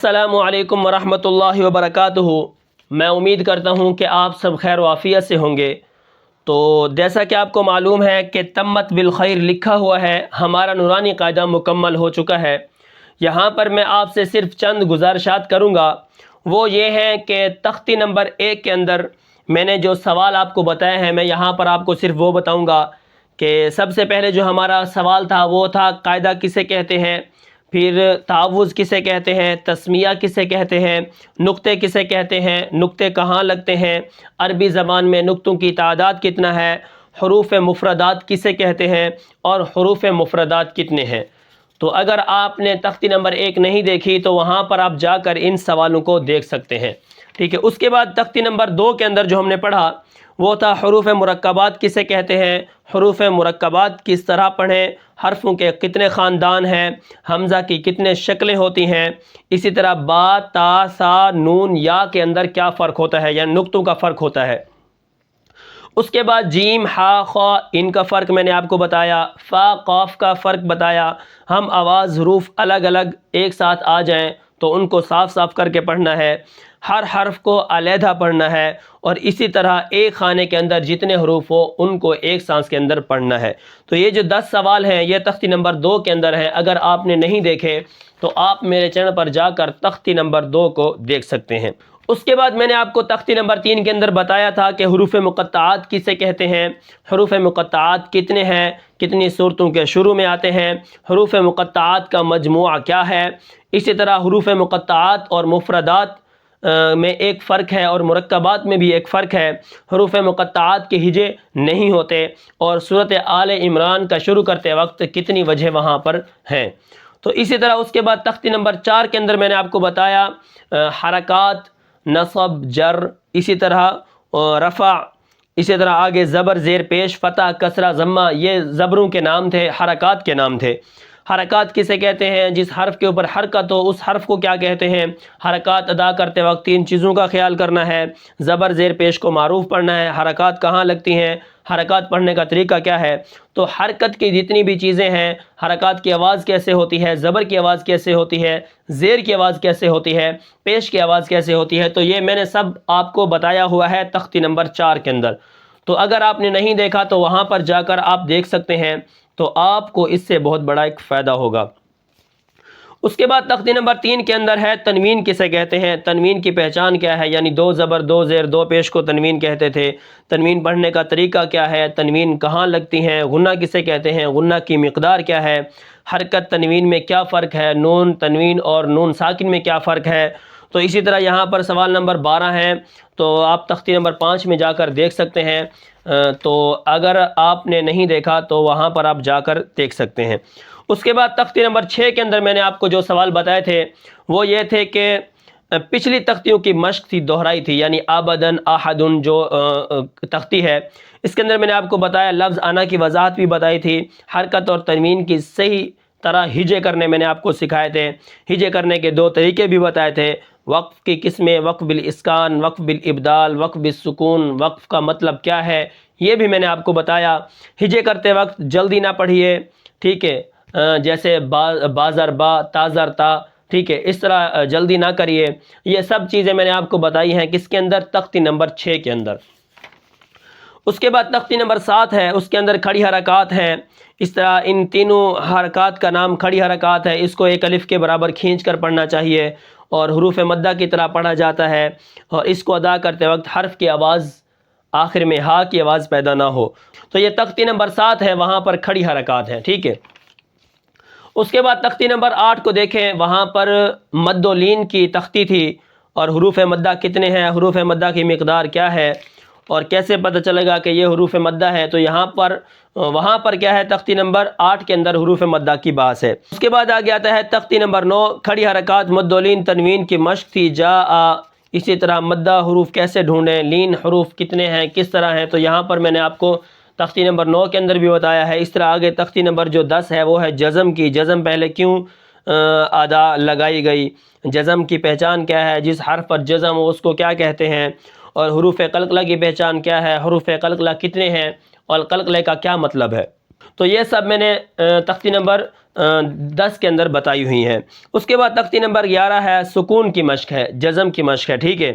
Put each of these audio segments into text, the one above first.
السلام علیکم ورحمۃ اللہ وبرکاتہ۔ میں امید کرتا ہوں کہ آپ سب خیر و عافیت سے ہوں گے۔ تو جیسا کہ آپ کو معلوم ہے کہ تمت بالخیر لکھا ہوا ہے، ہمارا نورانی قاعدہ مکمل ہو چکا ہے۔ یہاں پر میں آپ سے صرف چند گزارشات کروں گا، وہ یہ ہیں کہ تختی نمبر 1 کے اندر میں نے جو سوال آپ کو بتایا ہے، میں یہاں پر آپ کو صرف وہ بتاؤں گا کہ سب سے پہلے جو ہمارا سوال تھا وہ تھا قاعدہ کسے کہتے ہیں، پھر تعوض کسے کہتے ہیں، تسمیہ کسے کہتے ہیں، نقطے کسے کہتے ہیں، نقطے کہاں لگتے ہیں، عربی زبان میں نقطوں کی تعداد کتنا ہے، حروف مفردات کسے کہتے ہیں اور حروف مفردات کتنے ہیں۔ تو اگر آپ نے تختی نمبر 1 نہیں دیکھی تو وہاں پر آپ جا کر ان سوالوں کو دیکھ سکتے ہیں، ٹھیک ہے۔ اس کے بعد تختی نمبر 2 کے اندر جو ہم نے پڑھا وہ تھا حروف مرکبات کسے کہتے ہیں، حروف مرکبات کس طرح پڑھیں، حرفوں کے کتنے خاندان ہیں، حمزہ کی کتنے شکلیں ہوتی ہیں، اسی طرح با، تا، سا، نون، یا کے اندر کیا فرق ہوتا ہے، یعنی نقطوں کا فرق ہوتا ہے۔ اس کے بعد جیم، ہا، خا، ان کا فرق میں نے آپ کو بتایا، فا، قاف کا فرق بتایا۔ ہم آواز حروف الگ الگ ایک ساتھ آ جائیں تو ان کو صاف صاف کر کے پڑھنا ہے، ہر حرف کو علیحدہ پڑھنا ہے، اور اسی طرح ایک خانے کے اندر جتنے حروف ہو ان کو ایک سانس کے اندر پڑھنا ہے۔ تو یہ جو 10 سوال ہیں یہ تختی نمبر 2 کے اندر ہیں، اگر آپ نے نہیں دیکھے تو آپ میرے چینل پر جا کر تختی نمبر 2 کو دیکھ سکتے ہیں۔ اس کے بعد میں نے آپ کو تختی نمبر 3 کے اندر بتایا تھا کہ حروف مقطعات کسے کہتے ہیں، حروف مقطعات کتنے ہیں، کتنی صورتوں کے شروع میں آتے ہیں، حروف مقطعات کا مجموعہ کیا ہے، اسی طرح حروف مقطعات اور مفردات میں ایک فرق ہے اور مرکبات میں بھی ایک فرق ہے۔ حروف مقطعات کے ہجے نہیں ہوتے، اور سورۃ آل عمران کا شروع کرتے وقت کتنی وجہ وہاں پر ہیں۔ تو اسی طرح اس کے بعد تختی نمبر 4 کے اندر میں نے آپ کو بتایا حرکات، نصب، جر، اسی طرح رفع، اسی طرح آگے زبر، زیر پیش، فتح، کسرہ، ضمہ، یہ زبروں کے نام تھے، حرکات کے نام تھے۔ حرکات کسے کہتے ہیں، جس حرف کے اوپر حرکت ہو اس حرف کو کیا کہتے ہیں۔ حرکات ادا کرتے وقت 3 چیزوں کا خیال کرنا ہے، زبر، زیر پیش کو معروف پڑھنا ہے، حرکات کہاں لگتی ہیں، حرکات پڑھنے کا طریقہ کیا ہے۔ تو حرکت کی جتنی بھی چیزیں ہیں، حرکات کی آواز کیسے ہوتی ہے، زبر کی آواز کیسے ہوتی ہے، زیر کی آواز کیسے ہوتی ہے، پیش کی آواز کیسے ہوتی ہے، تو یہ میں نے سب آپ کو بتایا ہوا ہے تختی نمبر 4 کے اندر۔ تو اگر آپ نے نہیں دیکھا تو وہاں پر جا کر آپ دیکھ سکتے ہیں، تو آپ کو اس سے بہت بڑا ایک فائدہ ہوگا۔ اس کے بعد تختی نمبر 3 کے اندر ہے تنوین کسے کہتے ہیں، تنوین کی پہچان کیا ہے، یعنی 2 زبر 2 زیر 2 پیش کو تنوین کہتے تھے۔ تنوین پڑھنے کا طریقہ کیا ہے، تنوین کہاں لگتی ہیں، غنہ کسے کہتے ہیں، غنہ کی مقدار کیا ہے، حرکت تنوین میں کیا فرق ہے، نون تنوین اور نون ساکن میں کیا فرق ہے۔ تو اسی طرح یہاں پر سوال نمبر 12 ہے، تو آپ تختی نمبر 5 میں جا کر دیکھ سکتے ہیں۔ تو اگر آپ نے نہیں دیکھا تو وہاں پر آپ جا کر دیکھ سکتے ہیں۔ اس کے بعد تختی نمبر 6 کے اندر میں نے آپ کو جو سوال بتائے تھے وہ یہ تھے کہ پچھلی تختیوں کی مشق تھی، دہرائی تھی، یعنی آبدن، آحدن جو تختی ہے اس کے اندر میں نے آپ کو بتایا، لفظ انا کی وضاحت بھی بتائی تھی، حرکت اور تنوین کی صحیح طرح ہجے کرنے میں نے آپ کو سکھائے تھے، ہجے کرنے کے 2 طریقے بھی بتائے تھے، وقف کی قسمیں، وقف بالاسکان، وقف بالابدال، وقف بالسکون، وقف کا مطلب کیا ہے یہ بھی میں نے آپ کو بتایا۔ ہجے کرتے وقت جلدی نہ پڑھیے، ٹھیک ہے، جیسے بازر با، تازر تا، ٹھیک ہے، اس طرح جلدی نہ کریے۔ یہ سب چیزیں میں نے آپ کو بتائی ہیں کس کے اندر، تختی نمبر 6 کے اندر۔ اس کے بعد تختی نمبر 7 ہے، اس کے اندر کھڑی حرکات ہیں۔ اس طرح ان تینوں حرکات کا نام کھڑی حرکات ہے، اس کو ایک الف کے برابر کھینچ کر پڑھنا چاہیے اور حروف مدہ کی طرح پڑھا جاتا ہے، اور اس کو ادا کرتے وقت حرف کی آواز آخر میں ہا کی آواز پیدا نہ ہو۔ تو یہ تختی نمبر 7 ہے، وہاں پر کھڑی حرکات ہیں، ٹھیک ہے۔ اس کے بعد تختی نمبر 8 کو دیکھیں، وہاں پر مد و لین کی تختی تھی، اور حروف مدہ کتنے ہیں، حروف مدہ کی مقدار کیا ہے، اور کیسے پتہ چلے گا کہ یہ حروف مدہ ہے۔ تو یہاں پر وہاں پر کیا ہے، تختی نمبر 8 کے اندر حروف مدہ کی بات ہے۔ اس کے بعد آگے آتا ہے تختی نمبر 9، کھڑی حرکات، مد و لین تنوین کی مشق تھی، جا آ، اسی طرح مدہ حروف کیسے ڈھونڈیں، لین حروف کتنے ہیں، کس طرح ہیں، تو یہاں پر میں نے آپ کو تختی نمبر 9 کے اندر بھی بتایا ہے۔ اس طرح آگے تختی نمبر جو 10 ہے وہ ہے جزم کی، جزم پہلے کیوں ادا لگائی گئی، جزم کی پہچان کیا ہے، جس حرف پر جزم ہو اس کو کیا کہتے ہیں، اور حروف قلقلہ کی پہچان کیا ہے، حروف قلقلہ کتنے ہیں اور قلقلہ کا کیا مطلب ہے۔ تو یہ سب میں نے تختی نمبر 10 کے اندر بتائی ہوئی ہیں۔ اس کے بعد تختی نمبر 11 ہے سکون کی مشق ہے، جزم کی مشق ہے، ٹھیک ہے۔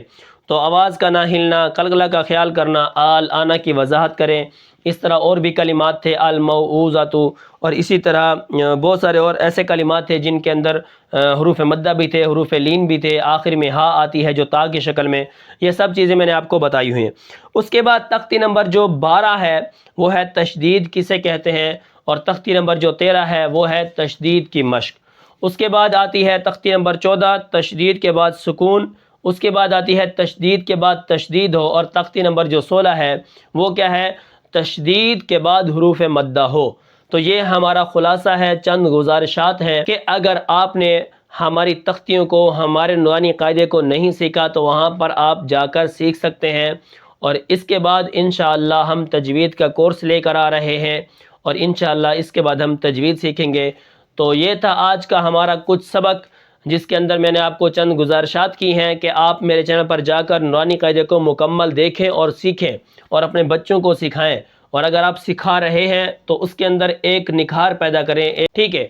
تو آواز کا نہ ہلنا، قلقلہ کا خیال کرنا، آل آنا کی وضاحت کریں۔ اس طرح اور بھی کلمات تھے، الموعوذۃ، اور اسی طرح بہت سارے اور ایسے کلمات تھے جن کے اندر حروف مدہ بھی تھے، حروف لین بھی تھے، آخر میں ہا آتی ہے جو تا کی شکل میں۔ یہ سب چیزیں میں نے آپ کو بتائی ہوئی ہیں۔ اس کے بعد تختی نمبر جو 12 ہے وہ ہے تشدید کسے کہتے ہیں، اور تختی نمبر جو 13 ہے وہ ہے تشدید کی مشق۔ اس کے بعد آتی ہے تختی نمبر 14 تشدید کے بعد سکون۔ اس کے بعد آتی ہے تشدید کے بعد تشدید ہو، اور تختی نمبر جو 16 ہے وہ کیا ہے، تشدید کے بعد حروف مدہ ہو۔ تو یہ ہمارا خلاصہ ہے، چند گزارشات ہیں کہ اگر آپ نے ہماری تختیوں کو، ہمارے نورانی قاعدے کو نہیں سیکھا تو وہاں پر آپ جا کر سیکھ سکتے ہیں۔ اور اس کے بعد انشاءاللہ ہم تجوید کا کورس لے کر آ رہے ہیں، اور انشاءاللہ اس کے بعد ہم تجوید سیکھیں گے۔ تو یہ تھا آج کا ہمارا کچھ سبق، جس کے اندر میں نے آپ کو چند گزارشات کی ہیں کہ آپ میرے چینل پر جا کر نورانی قاعدے کو مکمل دیکھیں اور سیکھیں، اور اپنے بچوں کو سکھائیں، اور اگر آپ سکھا رہے ہیں تو اس کے اندر ایک نکھار پیدا کریں، ٹھیک ہے۔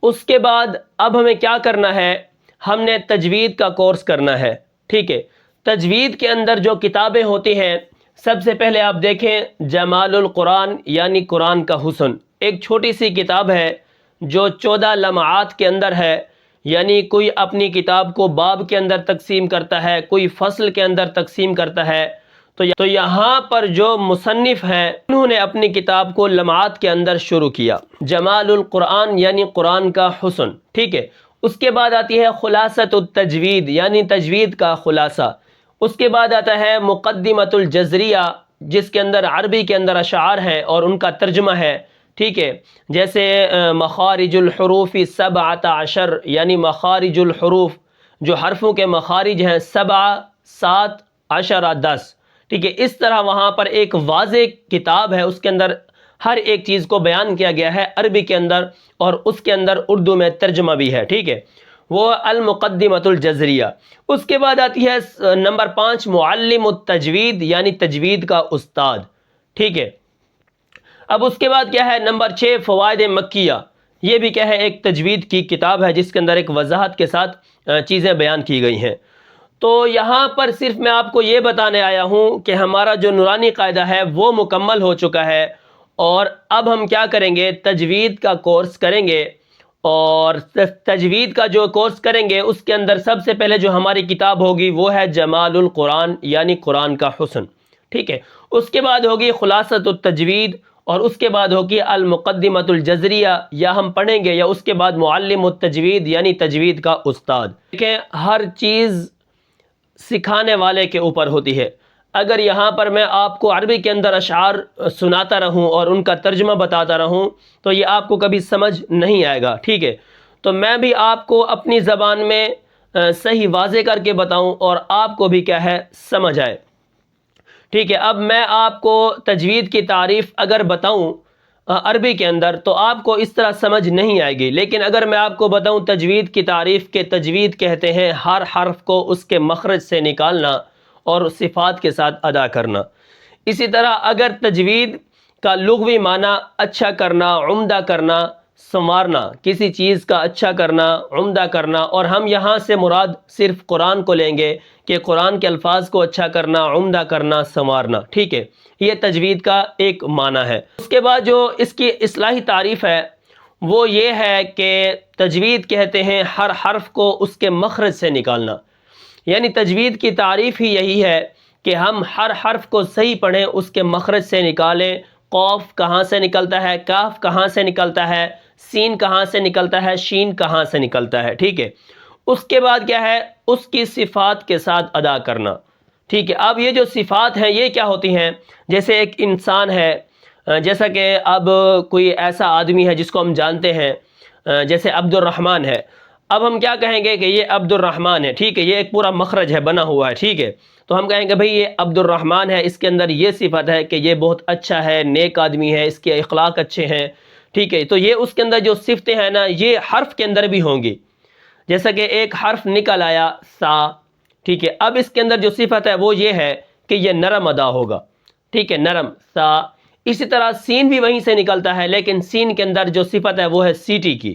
اس کے بعد اب ہمیں کیا کرنا ہے، ہم نے تجوید کا کورس کرنا ہے، ٹھیک ہے۔ تجوید کے اندر جو کتابیں ہوتی ہیں، سب سے پہلے آپ دیکھیں جمال القرآن یعنی قرآن کا حسن، ایک چھوٹی سی کتاب ہے جو 14 لمعات کے اندر ہے، یعنی کوئی اپنی کتاب کو باب کے اندر تقسیم کرتا ہے، کوئی فصل کے اندر تقسیم کرتا ہے۔ تو یہاں پر جو مصنف ہیں انہوں نے اپنی کتاب کو لمعات کے اندر شروع کیا، جمال القرآن یعنی قرآن کا حسن، ٹھیک ہے۔ اس کے بعد آتی ہے خلاصۃ التجوید یعنی تجوید کا خلاصہ۔ اس کے بعد آتا ہے مقدمۃ الجزریہ، جس کے اندر عربی کے اندر اشعار ہیں اور ان کا ترجمہ ہے، ٹھیک ہے۔ جیسے مخارج الحروف 17 یعنی مخارج الحروف، جو حرفوں کے مخارج ہیں 7 7 10 10، ٹھیک ہے۔ اس طرح وہاں پر ایک واضح کتاب ہے، اس کے اندر ہر ایک چیز کو بیان کیا گیا ہے عربی کے اندر، اور اس کے اندر اردو میں ترجمہ بھی ہے، ٹھیک ہے۔ وہ المقدمۃ الجزریہ۔ اس کے بعد آتی ہے نمبر 5 معلم التجوید یعنی تجوید کا استاد، ٹھیک ہے۔ اب اس کے بعد کیا ہے، نمبر 6 فوائد مکیہ، یہ بھی کیا ہے، ایک تجوید کی کتاب ہے جس کے اندر ایک وضاحت کے ساتھ چیزیں بیان کی گئی ہیں۔ تو یہاں پر صرف میں آپ کو یہ بتانے آیا ہوں کہ ہمارا جو نورانی قاعدہ ہے وہ مکمل ہو چکا ہے، اور اب ہم کیا کریں گے، تجوید کا کورس کریں گے۔ اور تجوید کا جو کورس کریں گے اس کے اندر سب سے پہلے جو ہماری کتاب ہوگی وہ ہے جمال القرآن یعنی قرآن کا حسن، ٹھیک ہے۔ اس کے بعد ہوگی خلاصۃ التجوید، اور اس کے بعد ہوگی المقدمۃ الجزریہ، یا ہم پڑھیں گے، یا اس کے بعد معلم التجوید یعنی تجوید کا استاد۔ دیکھیں ہر چیز سکھانے والے کے اوپر ہوتی ہے۔ اگر یہاں پر میں آپ کو عربی کے اندر اشعار سناتا رہوں اور ان کا ترجمہ بتاتا رہوں تو یہ آپ کو کبھی سمجھ نہیں آئے گا، ٹھیک ہے۔ تو میں بھی آپ کو اپنی زبان میں صحیح واضح کر کے بتاؤں اور آپ کو بھی کیا ہے سمجھ آئے، ٹھیک ہے۔ اب میں آپ کو تجوید کی تعریف اگر بتاؤں عربی کے اندر تو آپ کو اس طرح سمجھ نہیں آئے گی، لیکن اگر میں آپ کو بتاؤں تجوید کی تعریف کہ تجوید کہتے ہیں ہر حرف کو اس کے مخرج سے نکالنا اور صفات کے ساتھ ادا کرنا۔ اسی طرح اگر تجوید کا لغوی معنی اچھا کرنا، عمدہ کرنا، سنوارنا، کسی چیز کا اچھا کرنا، عمدہ کرنا، اور ہم یہاں سے مراد صرف قرآن کو لیں گے کہ قرآن کے الفاظ کو اچھا کرنا، عمدہ کرنا، سنوارنا، ٹھیک ہے۔ یہ تجوید کا ایک معنی ہے۔ اس کے بعد جو اس کی اصطلاحی تعریف ہے وہ یہ ہے کہ تجوید کہتے ہیں ہر حرف کو اس کے مخرج سے نکالنا، یعنی تجوید کی تعریف ہی یہی ہے کہ ہم ہر حرف کو صحیح پڑھیں، اس کے مخرج سے نکالیں۔ قوف کہاں سے نکلتا ہے، کاف کہاں سے نکلتا ہے، سین کہاں سے نکلتا ہے، شین کہاں سے نکلتا ہے، ٹھیک ہے۔ اس کے بعد کیا ہے، اس کی صفات کے ساتھ ادا کرنا، ٹھیک ہے۔ اب یہ جو صفات ہیں یہ کیا ہوتی ہیں، جیسے ایک انسان ہے، جیسا کہ اب کوئی ایسا آدمی ہے جس کو ہم جانتے ہیں، جیسے عبد الرحمن ہے۔ اب ہم کیا کہیں گے کہ یہ عبد الرحمن ہے، ٹھیک ہے، یہ ایک پورا مخرج ہے، بنا ہوا ہے، ٹھیک ہے۔ تو ہم کہیں گے بھئی یہ عبد الرحمن ہے، اس کے اندر یہ صفت ہے کہ یہ بہت اچھا ہے، نیک آدمی ہے، اس کے اخلاق اچھے ہیں، ٹھیک ہے۔ تو یہ اس کے اندر جو صفتیں ہیں نا یہ حرف کے اندر بھی ہوں گی، جیسا کہ ایک حرف نکل آیا سا، ٹھیک ہے۔ اب اس کے اندر جو صفت ہے وہ یہ ہے کہ یہ نرم ادا ہوگا، ٹھیک ہے، نرم سا۔ اسی طرح سین بھی وہیں سے نکلتا ہے، لیکن سین کے اندر جو صفت ہے وہ ہے سیٹی کی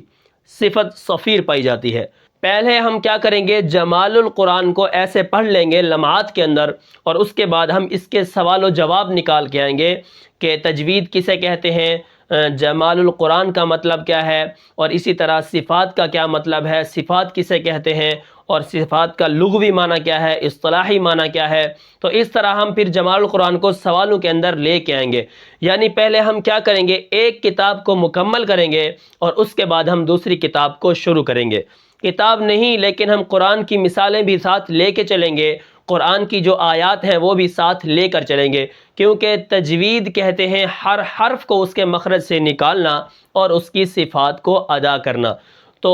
صفت صفیر پائی جاتی ہے۔ پہلے ہم کیا کریں گے، جمال القرآن کو ایسے پڑھ لیں گے لمحات کے اندر، اور اس کے بعد ہم اس کے سوال و جواب نکال کے آئیں گے کہ تجوید کسے کہتے ہیں، جمال القرآن کا مطلب کیا ہے، اور اسی طرح صفات کا کیا مطلب ہے، صفات کسے کہتے ہیں، اور صفات کا لغوی معنی کیا ہے، اصطلاحی معنی کیا ہے۔ تو اس طرح ہم پھر جمال القرآن کو سوالوں کے اندر لے کے آئیں گے۔ یعنی پہلے ہم کیا کریں گے، ایک کتاب کو مکمل کریں گے اور اس کے بعد ہم دوسری کتاب کو شروع کریں گے۔ کتاب نہیں، لیکن ہم قرآن کی مثالیں بھی ساتھ لے کے چلیں گے، قرآن کی جو آیات ہیں وہ بھی ساتھ لے کر چلیں گے، کیونکہ تجوید کہتے ہیں ہر حرف کو اس کے مخرج سے نکالنا اور اس کی صفات کو ادا کرنا۔ تو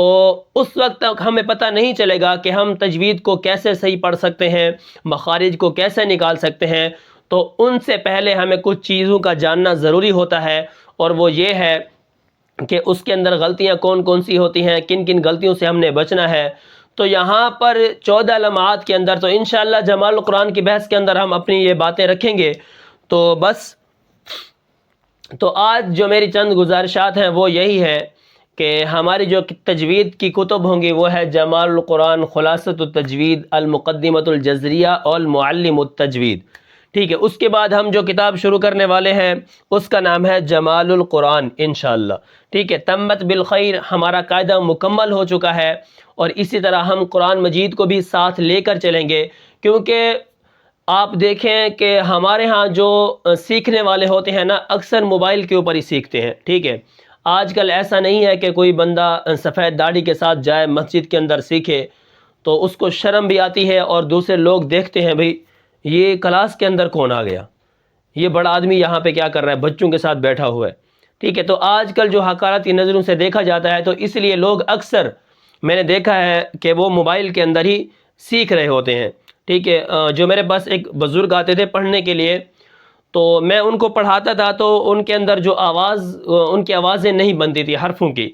اس وقت تک ہمیں پتہ نہیں چلے گا کہ ہم تجوید کو کیسے صحیح پڑھ سکتے ہیں، مخارج کو کیسے نکال سکتے ہیں۔ تو ان سے پہلے ہمیں کچھ چیزوں کا جاننا ضروری ہوتا ہے، اور وہ یہ ہے کہ اس کے اندر غلطیاں کون کون سی ہوتی ہیں، کن کن غلطیوں سے ہم نے بچنا ہے۔ تو یہاں پر 14 لمحات کے اندر تو انشاءاللہ جمال القرآن کی بحث کے اندر ہم اپنی یہ باتیں رکھیں گے۔ تو بس، تو آج جو میری چند گزارشات ہیں وہ یہی ہے کہ ہماری جو تجوید کی کتب ہوں گی وہ ہے جمال القرآن، خلاصۃ التجوید، المقدمۃ الجزریہ اور معلم التجوید، ٹھیک ہے۔ اس کے بعد ہم جو کتاب شروع کرنے والے ہیں اس کا نام ہے جمال القرآن انشاءاللہ، ٹھیک ہے۔ تمت بالخیر ہمارا قاعدہ مکمل ہو چکا ہے، اور اسی طرح ہم قرآن مجید کو بھی ساتھ لے کر چلیں گے، کیونکہ آپ دیکھیں کہ ہمارے ہاں جو سیکھنے والے ہوتے ہیں نا، اکثر موبائل کے اوپر ہی سیکھتے ہیں، ٹھیک ہے۔ آج کل ایسا نہیں ہے کہ کوئی بندہ سفید داڑھی کے ساتھ جائے مسجد کے اندر سیکھے، تو اس کو شرم بھی آتی ہے، اور دوسرے لوگ دیکھتے ہیں بھئی یہ کلاس کے اندر کون آ گیا، یہ بڑا آدمی یہاں پہ کیا کر رہا ہے، بچوں کے ساتھ بیٹھا ہوا ہے، ٹھیک ہے۔ تو آج کل جو حقارتی نظروں سے دیکھا جاتا ہے، تو اس لیے لوگ اکثر میں نے دیکھا ہے کہ وہ موبائل کے اندر ہی سیکھ رہے ہوتے ہیں، ٹھیک ہے۔ جو میرے پاس ایک بزرگ آتے تھے پڑھنے کے لیے، تو میں ان کو پڑھاتا تھا، تو ان کے اندر جو ان کی آوازیں نہیں بنتی تھی حرفوں کی،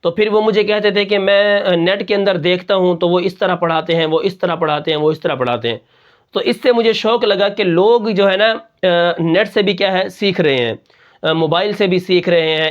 تو پھر وہ مجھے کہتے تھے کہ میں نیٹ کے اندر دیکھتا ہوں تو وہ اس طرح پڑھاتے ہیں، وہ اس طرح پڑھاتے ہیں، وہ اس طرح پڑھاتے ہیں۔ تو اس سے مجھے شوق لگا کہ لوگ جو ہے نا نیٹ سے بھی کیا ہے سیکھ رہے ہیں، موبائل سے بھی سیکھ رہے ہیں۔